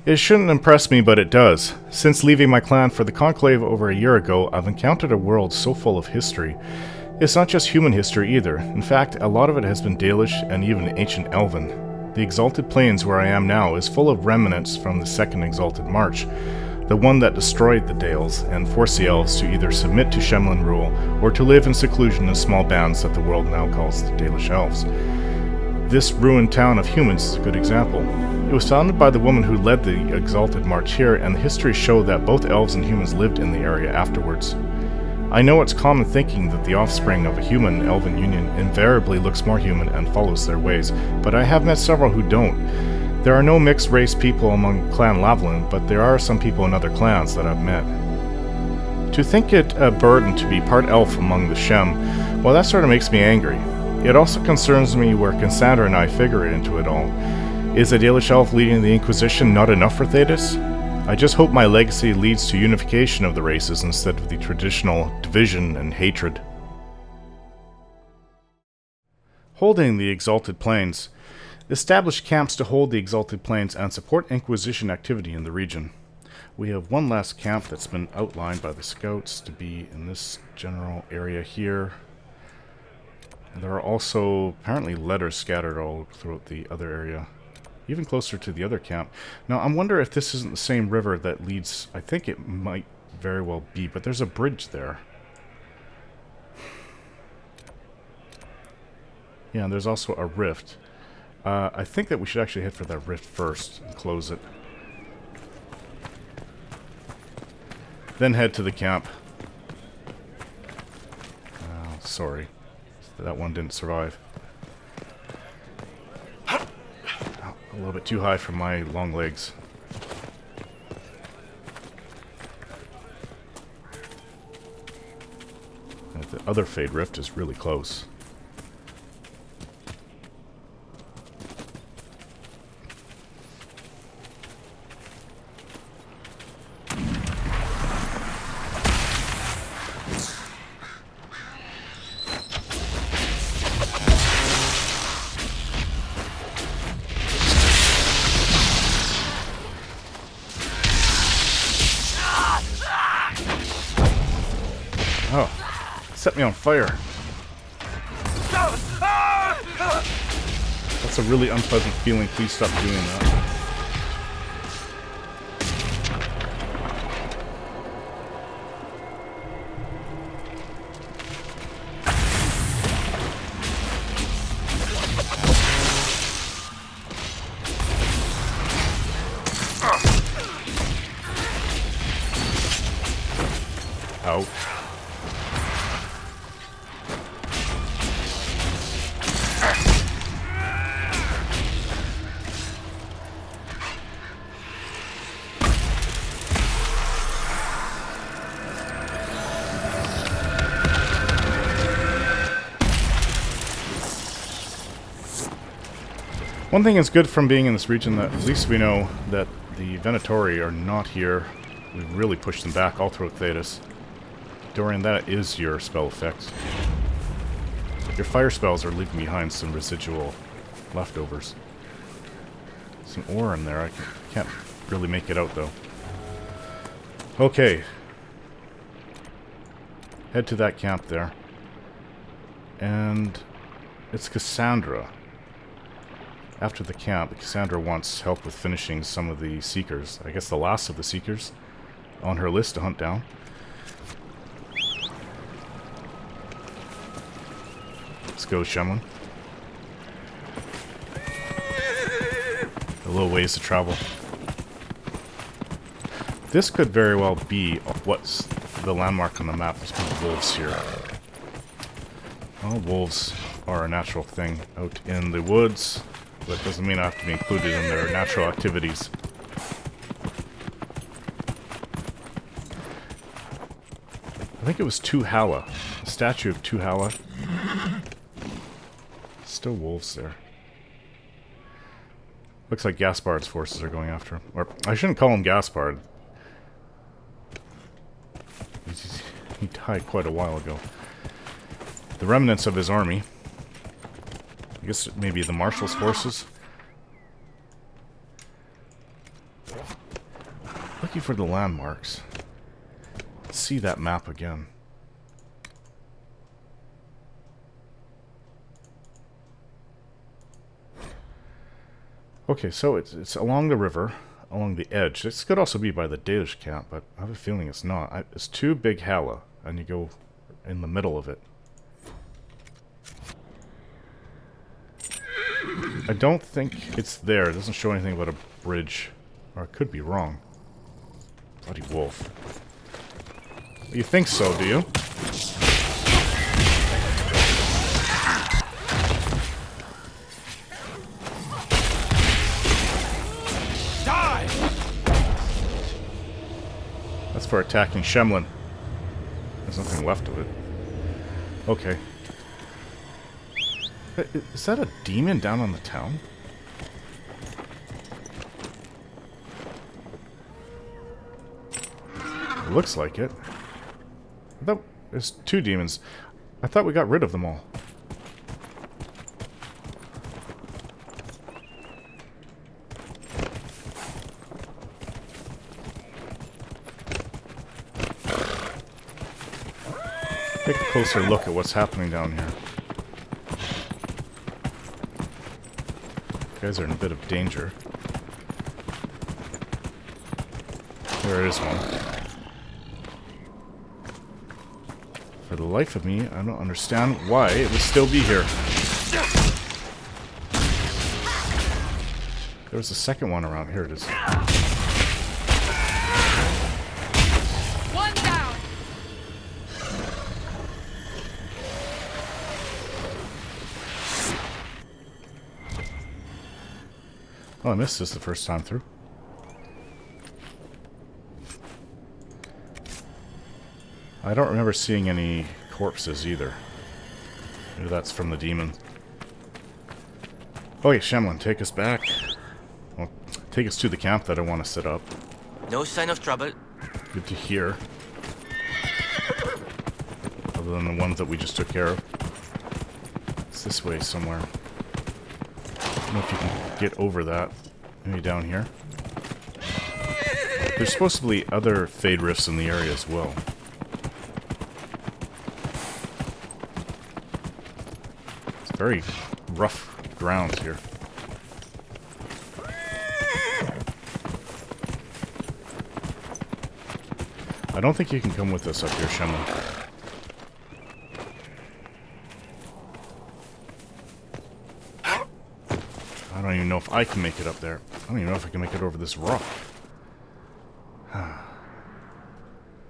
It shouldn't impress me, but it does. Since leaving my clan for the Conclave over a year ago, I've encountered a world so full of history. It's not just human history either. In fact, a lot of it has been Dalish and even ancient Elven. The Exalted Plains where I am now is full of remnants from the Second Exalted March, the one that destroyed the Dales and forced the Elves to either submit to Shemlin rule or to live in seclusion in small bands that the world now calls the Dalish Elves. This ruined town of humans is a good example. It was founded by the woman who led the Exalted March here, and the histories show that both elves and humans lived in the area afterwards. I know it's common thinking that the offspring of a human-elven union invariably looks more human and follows their ways, but I have met several who don't. There are no mixed-race people among Clan Lavalin, but there are some people in other clans that I've met. To think it a burden to be part elf among the Shem, well, that sort of makes me angry. It also concerns me where Cassandra and I figure into it all. Is a Dalish elf leading the Inquisition not enough for Thetis? I just hope my legacy leads to unification of the races instead of the traditional division and hatred. Holding the Exalted Plains. Establish camps to hold the Exalted Plains and support Inquisition activity in the region. We have one last camp that's been outlined by the scouts to be in this general area here. And there are also apparently letters scattered all throughout the other area, even closer to the other camp. Now, I wonder if this isn't the same river that leads... I think it might very well be, but there's a bridge there. Yeah, and there's also a rift. I think that we should actually head for that rift first and close it. Then head to the camp. Oh, sorry. That one didn't survive. A little bit too high for my long legs. And the other Fade Rift is really close. Oh, set me on fire. That's a really unpleasant feeling. Please stop doing that. Ouch. One thing is good from being in this region, that at least we know that the Venatori are not here. We've really pushed them back all throughout Thetis. Dorian, that is your spell effect. Your fire spells are leaving behind some residual leftovers. Some ore in there. I can't really make it out, though. Okay. Head to that camp there. And it's Cassandra. After the camp, Cassandra wants help with finishing some of the Seekers. I guess the last of the Seekers on her list to hunt down. Let's go, Shemlin. A little ways to travel. This could very well be what's the landmark on the map. There's been wolves here. Well, wolves are a natural thing out in the woods. But it doesn't mean I have to be included in their natural activities. I think it was Tuhala. A statue of Tuhala. Still wolves there. Looks like Gaspard's forces are going after him. Or, I shouldn't call him Gaspard. He died quite a while ago. The remnants of his army. I guess maybe the Marshal's forces. looking for the landmarks. Let's see that map again. Okay, so it's along the river, along the edge. This could also be by the Dalish camp, but I have a feeling it's not. It's too big Hala, and you go in the middle of it. I don't think it's there. It doesn't show anything about a bridge. Or I could be wrong. Bloody wolf. You think so, do you? Die! That's for attacking Shemlin. There's nothing left of it. Okay. Is that a demon down on the town? It looks like it. I thought there's two demons. I thought we got rid of them all. Take a closer look at what's happening down here. You guys are in a bit of danger. There is one. For the life of me, I don't understand why it would still be here. There was a second one around. Here it is. One down. Oh, I missed this the first time through. I don't remember seeing any corpses either. Maybe that's from the demon. Okay, Shemlin, take us back. Well, take us to the camp that I want to set up. No sign of trouble. Good to hear. Other than the ones that we just took care of. It's this way somewhere. I don't know if you can get over that. Maybe down here. There's supposed to be other fade rifts in the area as well. Very rough ground here. I don't think you can come with us up here, Shemlin. I don't even know if I can make it up there. I don't even know if I can make it over this rock.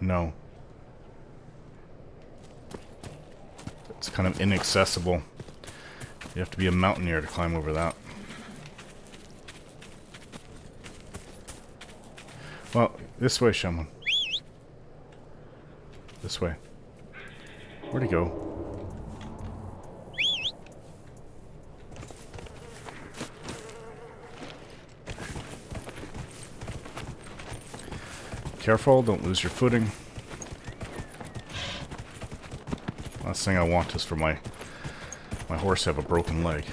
No. It's kind of inaccessible. You have to be a mountaineer to climb over that. Well, this way, Shemlin. This way. Where'd he go? Careful, don't lose your footing. Last thing I want is for my horse to have a broken leg.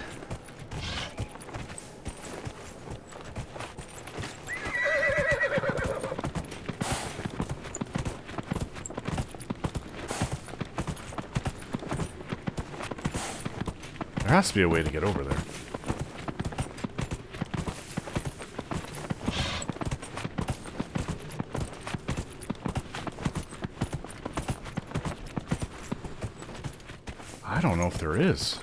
There has to be a way to get over there. I don't know if there is.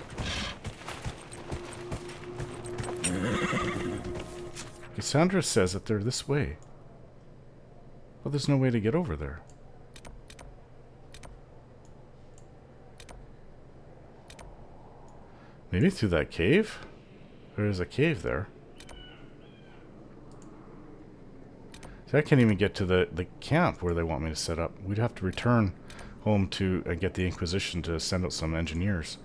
Cassandra says that they're this way. But there's no way to get over there. Maybe through that cave? There is a cave there. See, I can't even get to the camp where they want me to set up. We'd have to return home to get the Inquisition to send out some engineers.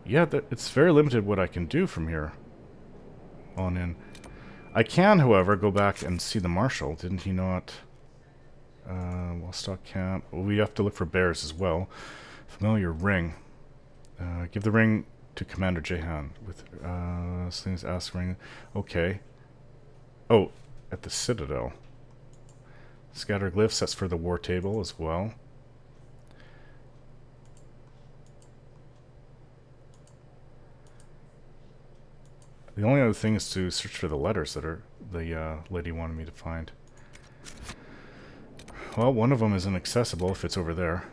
Yeah, it's very limited what I can do from here on in. I can, however, go back and see the Marshal. Didn't he not? Wellstock Camp. Well, we have to look for bears as well. Familiar ring. Give the ring to Commander Jehan. With things ask ring. Okay. Oh, at the Citadel. Scatter glyphs, that's for the war table as well. The only other thing is to search for the letters that the lady wanted me to find. Well, one of them is inaccessible if it's over there.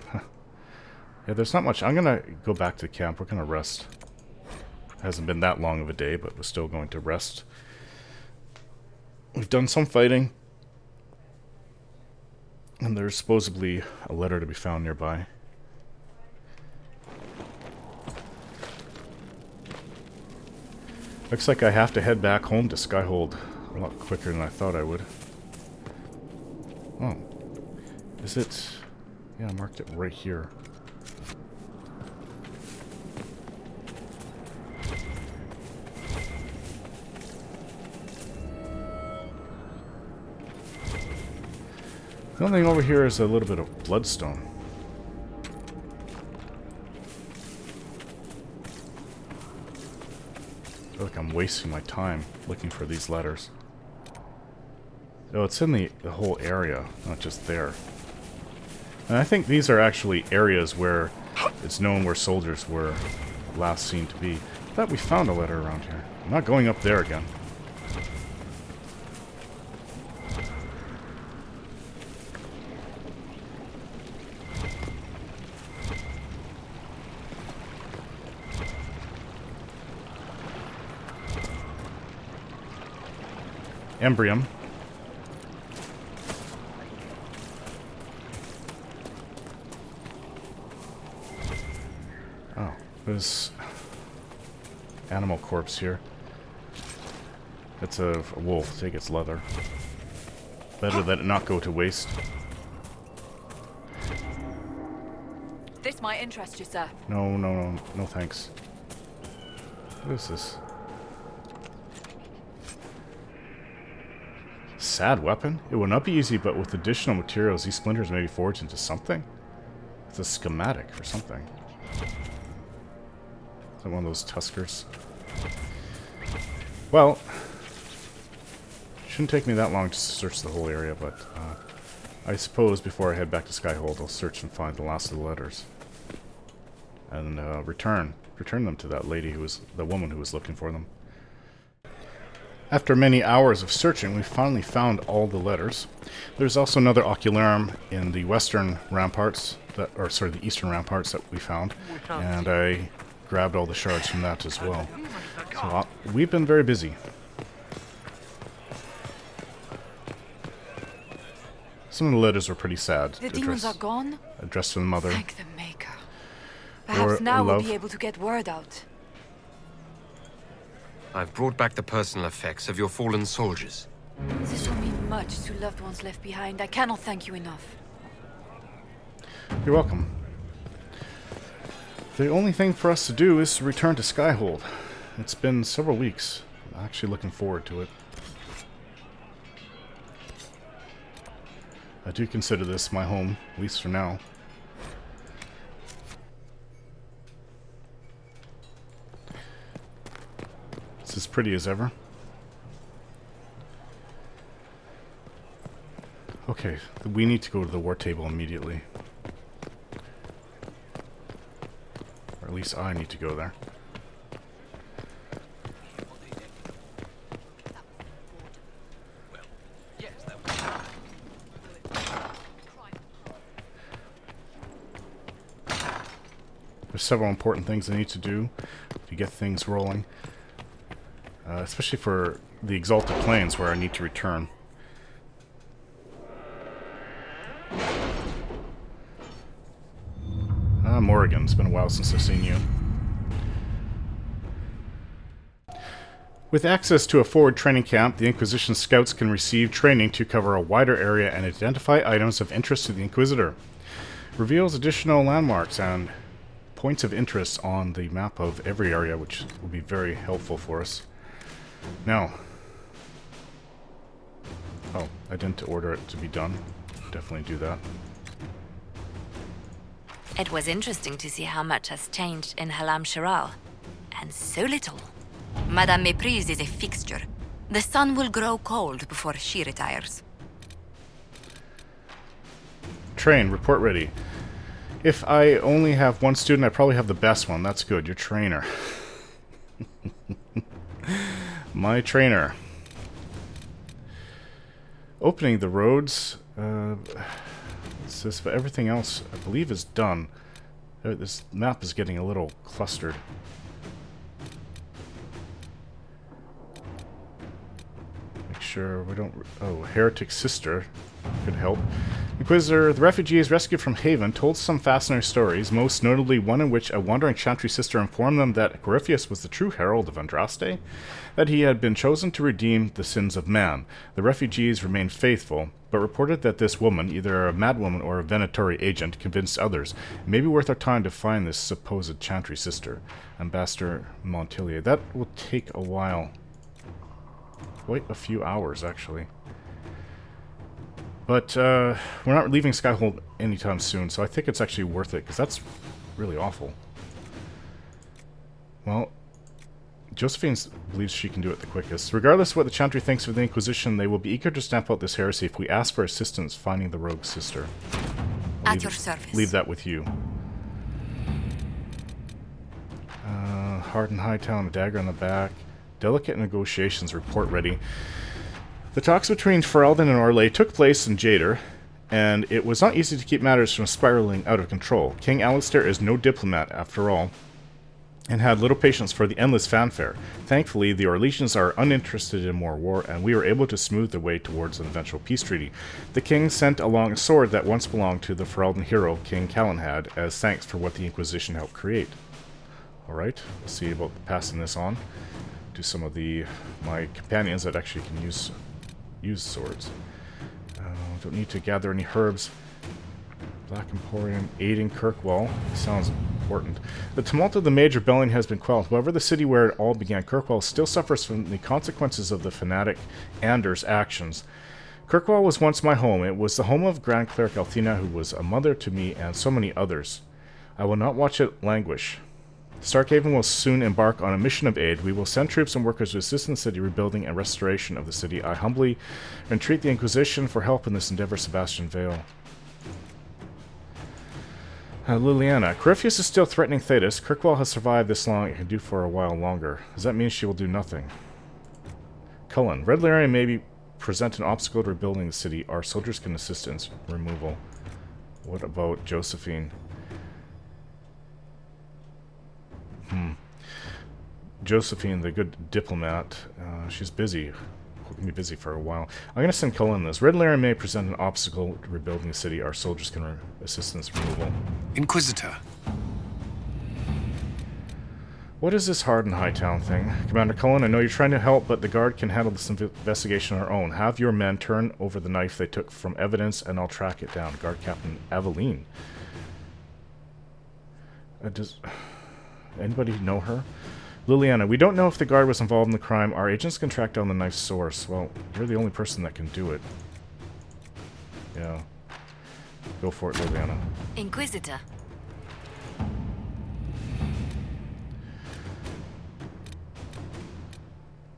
Huh. Yeah, there's not much. I'm gonna go back to the camp. We're gonna rest. Hasn't been that long of a day, but we're still going to rest. We've done some fighting. And there's supposedly a letter to be found nearby. Looks like I have to head back home to Skyhold a lot quicker than I thought I would. Oh. Is it... Yeah, I marked it right here. The only thing over here is a little bit of bloodstone. I feel like I'm wasting my time looking for these letters. Oh, it's in the whole area, not just there. And I think these are actually areas where it's known where soldiers were last seen to be. I thought we found a letter around here. I'm not going up there again. Embrium. Oh, there's animal corpse here. It's a wolf. Take its leather. Better that it not go to waste. This might interest you, sir. No, no, no, no thanks. What is this? Sad weapon? It will not be easy, but with additional materials, these splinters may be forged into something. It's a schematic for something. Is that one of those tuskers? Well, shouldn't take me that long to search the whole area, but I suppose before I head back to Skyhold, I'll search and find the last of the letters. And return them to that lady who was, the woman who was looking for them. After many hours of searching, we finally found all the letters. There's also another ocularum in the western ramparts, the eastern ramparts that we found, and I grabbed all the shards from that as well. So we've been very busy. Some of the letters were pretty sad. The demons are gone? Addressed to the mother. Thank the Maker. Perhaps now we'll be able to get word out. I've brought back the personal effects of your fallen soldiers. This will mean much to loved ones left behind. I cannot thank you enough. You're welcome. The only thing for us to do is to return to Skyhold. It's been several weeks. I'm actually looking forward to it. I do consider this my home, at least for now. It's as pretty as ever. Okay, we need to go to the war table immediately. Or at least I need to go there. There's several important things I need to do to get things rolling. Especially for the Exalted Plains, where I need to return. Morrigan, it's been a while since I've seen you. With access to a forward training camp, the Inquisition scouts can receive training to cover a wider area and identify items of interest to the Inquisitor. Reveals additional landmarks and points of interest on the map of every area, which will be very helpful for us. Now, oh, I didn't order it to be done. Definitely do that. It was interesting to see how much has changed in Halam Shiral, and so little. Madame Méprise is a fixture. The sun will grow cold before she retires. Train, report ready. If I only have one student, I probably have the best one. That's good. Your trainer. My trainer. Opening the roads. What's this? But everything else, I believe, is done. This map is getting a little clustered. Make sure we don't... Oh, Heretic Sister could help. Inquisitor, the refugees rescued from Haven told some fascinating stories, most notably one in which a wandering chantry sister informed them that Corypheus was the true herald of Andraste, that he had been chosen to redeem the sins of man. The refugees remained faithful, but reported that this woman, either a madwoman or a Venatori agent, convinced others. It may be worth our time to find this supposed chantry sister. Ambassador Montilier. That will take a while. Quite a few hours, actually. But we're not leaving Skyhold anytime soon, so I think it's actually worth it, because that's really awful. Well, Josephine believes she can do it the quickest. Regardless of what the Chantry thinks of the Inquisition, they will be eager to stamp out this heresy if we ask for assistance finding the rogue sister. At your service. Leave that with you. Harden Hightown, a dagger on the back. Delicate negotiations, report ready. The talks between Ferelden and Orlais took place in Jader, and it was not easy to keep matters from spiraling out of control. King Alistair is no diplomat, after all, and had little patience for the endless fanfare. Thankfully, the Orlesians are uninterested in more war, and we were able to smooth the way towards an eventual peace treaty. The king sent along a sword that once belonged to the Ferelden hero, King Calenhad, as thanks for what the Inquisition helped create. Alright, let's see about passing this on to some of my companions that actually can use swords. Don't need to gather any herbs. Black Emporium, aiding Kirkwall. Sounds important. The tumult of the Mage Rebellion has been quelled. However, the city where it all began, Kirkwall, still suffers from the consequences of the fanatic Anders' actions. Kirkwall was once my home. It was the home of Grand Cleric Althena, who was a mother to me and so many others. I will not watch it languish. Starkhaven will soon embark on a mission of aid. We will send troops and workers to assist in the city rebuilding and restoration of the city. I humbly entreat the Inquisition for help in this endeavor. Sebastian Vale. Liliana. Corypheus is still threatening Thetis. Kirkwall has survived this long. It can do for a while longer. Does that mean she will do nothing? Cullen. Red Lyrian may present an obstacle to rebuilding the city. Our soldiers can assist in its removal. What about Josephine? Josephine, the good diplomat, she's busy. We're going to be busy for a while. I'm going to send Cullen this. Red Lyrian may present an obstacle to rebuilding the city. Our soldiers can assist in its removal. Inquisitor. What is this Harden Hightown thing? Commander Cullen, I know you're trying to help, but the Guard can handle this investigation on our own. Have your men turn over the knife they took from evidence, and I'll track it down. Guard Captain Aveline. Does anybody know her? Liliana, we don't know if the Guard was involved in the crime. Our agents can track down the knife's source. Well, you're the only person that can do it. Yeah. Go for it, Liliana. Inquisitor.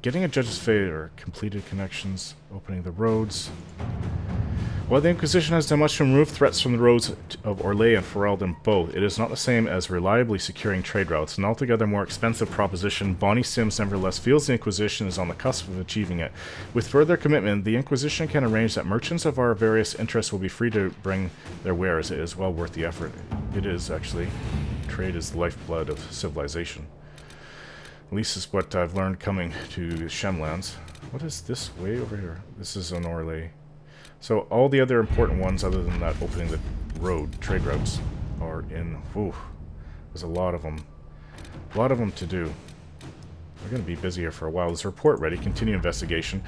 Getting a judge's favor, completed connections, opening the roads. While the Inquisition has done much to remove threats from the roads of Orlais and Ferelden both, it is not the same as reliably securing trade routes. An altogether more expensive proposition, Bonnie Sims nevertheless feels the Inquisition is on the cusp of achieving it. With further commitment, the Inquisition can arrange that merchants of our various interests will be free to bring their wares. It is well worth the effort. It is, actually. Trade is the lifeblood of civilization. At least is what I've learned coming to Shemlands. What is this way over here? This is an Orlais. So all the other important ones, other than that opening the road, trade routes, are in... Whew, there's a lot of them. A lot of them to do. We're going to be busy here for a while. There's a report ready. Continue investigation.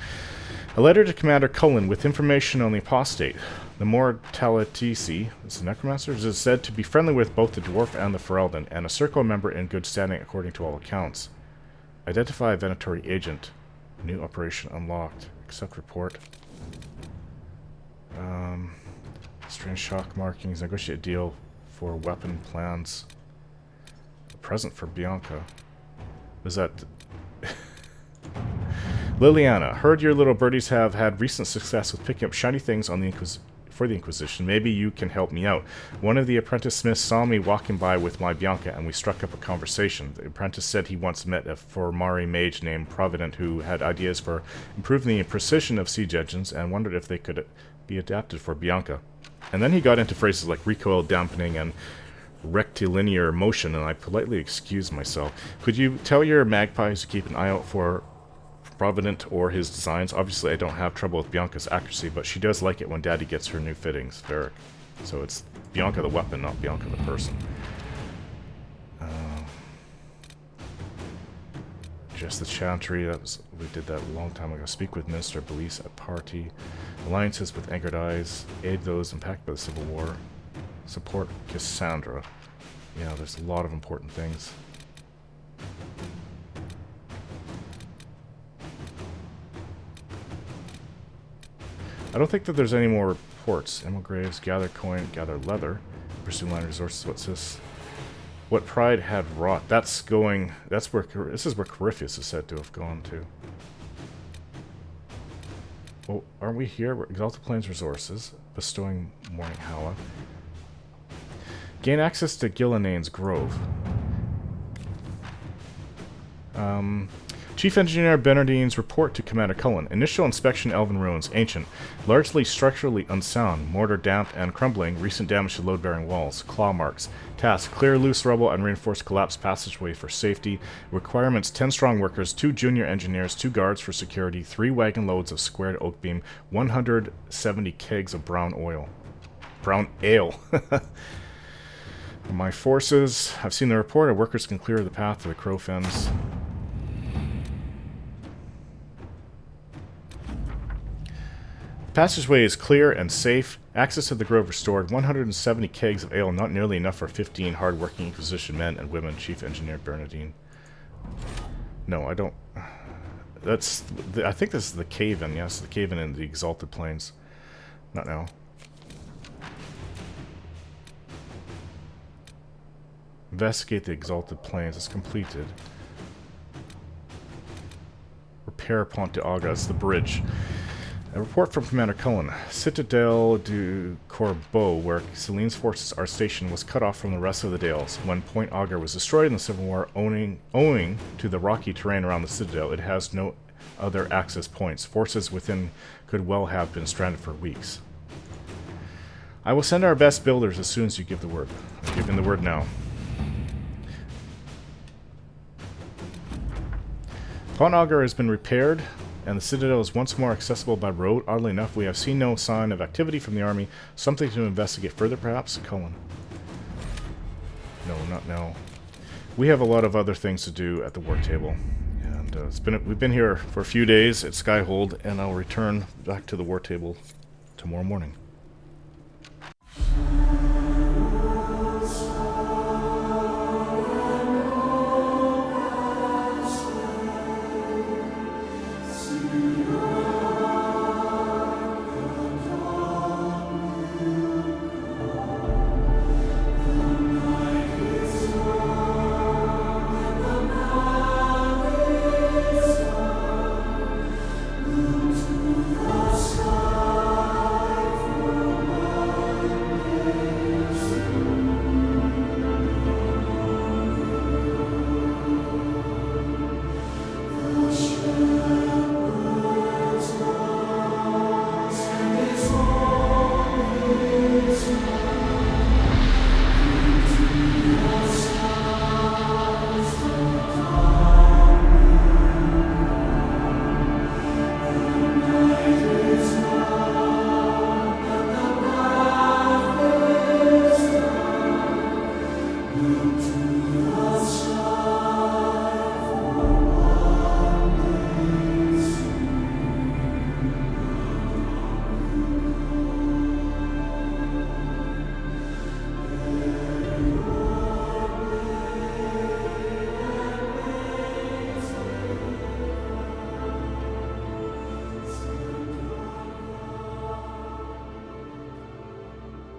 A letter to Commander Cullen with information on the apostate. The Mortalitisi, this is the Necromancer, is said to be friendly with both the Dwarf and the Ferelden, and a Circle member in good standing according to all accounts. Identify a Venatori agent. New operation unlocked. Accept report. Strange shock markings. Negotiate deal for weapon plans. A present for Bianca. Is that... Liliana, heard your little birdies have had recent success with picking up shiny things on the for the Inquisition. Maybe you can help me out. One of the apprentice smiths saw me walking by with my Bianca, and we struck up a conversation. The apprentice said he once met a Formari mage named Provident who had ideas for improving the precision of siege engines and wondered if they could be adapted for Bianca. And then he got into phrases like recoil dampening and rectilinear motion, and I politely excused myself. Could you tell your magpies to keep an eye out for Provident or his designs? Obviously, I don't have trouble with Bianca's accuracy, but she does like it when Daddy gets her new fittings. Varric. So it's Bianca the weapon, not Bianca the person. Just the Chantry, we did that a long time ago. Speak with Minister Belize at party. Alliances with Angered Eyes. Aid those impacted by the Civil War. Support Cassandra. Yeah, there's a lot of important things. I don't think that there's any more reports. Emerald Graves, gather coin, gather leather. Pursue land resources. What's this? What pride had wrought. That's going... That's where... This is where Corypheus is said to have gone to. Oh, aren't we here? We're Exalted Plains resources. Bestowing Morning Howa. Gain access to Gillanane's Grove. Chief Engineer Bernardine's report to Commander Cullen. Initial inspection Elven ruins. Ancient. Largely structurally unsound. Mortar damp and crumbling. Recent damage to load-bearing walls. Claw marks. Task. Clear loose rubble and reinforce collapsed passageway for safety. Requirements. 10 strong workers. 2 junior engineers. 2 guards for security. 3 wagon loads of squared oak beam. 170 kegs of brown oil. Brown ale. My forces. I've seen the report. Our workers can clear the path to the Crow Fens. Passageway is clear and safe. Access to the grove restored. 170 kegs of ale, not nearly enough for 15 hard-working Inquisition men and women. Chief Engineer Bernardine. No, I don't... That's... I think this is the cave-in. Yes, the cave-in in the Exalted Plains. Not now. Investigate the Exalted Plains. It's completed. Repair Pont de Aga. It's the bridge. A report from Commander Cullen. Citadel du Corbeau, where Celine's forces are stationed, was cut off from the rest of the Dales. When Point Augur was destroyed in the Civil War, owing to the rocky terrain around the Citadel, it has no other access points. Forces within could well have been stranded for weeks. I will send our best builders as soon as you give the word. I'm giving the word now. Pont Augur has been repaired, and the Citadel is once more accessible by road. Oddly enough, we have seen no sign of activity from the army. Something to investigate further, perhaps? Cullen. No, not now. We have a lot of other things to do at the war table. And we've been here for a few days at Skyhold, and I'll return back to the war table tomorrow morning.